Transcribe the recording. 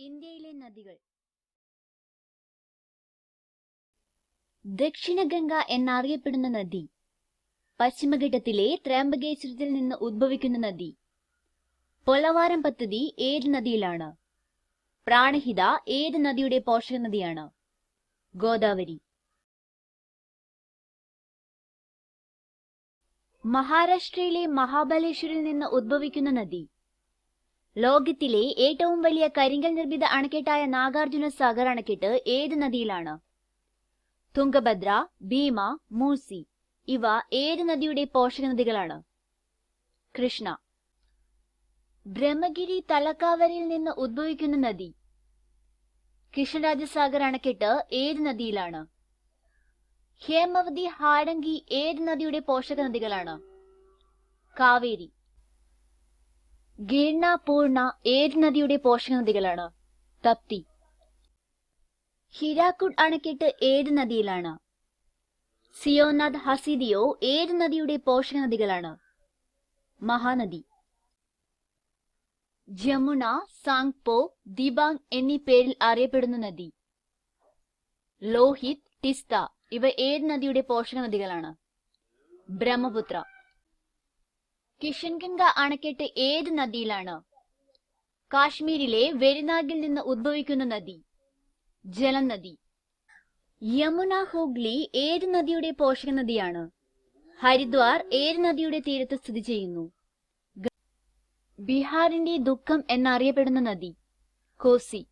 ഇന്ത്യയിലെ നദികൾ. ദക്ഷിണഗംഗ എന്നറിയപ്പെടുന്ന നദി. പശ്ചിമഘട്ടത്തിലെ ത്രയംബകേശ്വരത്തിൽ നിന്ന് ഉദ്ഭവിക്കുന്ന നദി. പൊലവാരം പദ്ധതി ഏത് നദിയിലാണ്? പ്രാണഹിത ഏത് നദിയുടെ പോഷക നദിയാണ്? ഗോദാവരി. മഹാരാഷ്ട്രയിലെ മഹാബലേശ്വരിൽ നിന്ന് ഉദ്ഭവിക്കുന്ന നദി. ലോകത്തിലെ ഏറ്റവും വലിയ കരിങ്കൽ നിർമ്മിത അണക്കെട്ടായ നാഗാർജുന സാഗർ അണക്കെട്ട് ഏത് നദിയിലാണ്? തുംഗഭദ്ര, ഭീമ, മൂസി. ഇവ ഏത് നദിയുടെ പോഷക നദികളാണ്? കൃഷ്ണ. ബ്രഹ്മഗിരി തലക്കാവരയിൽ നിന്ന് ഉദ്ഭവിക്കുന്ന നദി. കൃഷ്ണരാജസാഗർ അണക്കെട്ട് ഏത് നദിയിലാണ്? ഹേമവതി, ഹാഡംഗി ഏത് നദിയുടെ പോഷക നദികളാണ്? കാവേരി. ഗിർണ, പൂർണ ഏത് നദിയുടെ പോഷക നദികളാണ്? തപ്തി. ഹിരാക്കുഡ് അണക്കെട്ട് ഏത് നദിയിലാണ്? സിയോനാഥ്, ഹസിദിയോ ഏത് നദിയുടെ പോഷക നദികളാണ്? മഹാനദി. ജമുന, സാങ്പോ, ദിബാങ് എന്നീ പേരിൽ അറിയപ്പെടുന്ന നദി. ലോഹിത്, ടിസ്ത ഇവ ഏത് നദിയുടെ പോഷക നദികളാണ്? ബ്രഹ്മപുത്ര. കിഷൻഗംഗ അണക്കെട്ട് ഏത് നദിയിലാണ്? കാശ്മീരിലെ വെരിനാഗിൽ നിന്ന് ഉദ്ഭവിക്കുന്ന നദി. ജലം നദി. യമുന, ഹൂഗ്ലി ഏത് നദിയുടെ പോഷക നദിയാണ്? ഹരിദ്വാർ ഏത് നദിയുടെ തീരത്ത് സ്ഥിതി ചെയ്യുന്നു? ബീഹാറിന്റെ ദുഃഖം എന്നറിയപ്പെടുന്ന നദി. കോസി.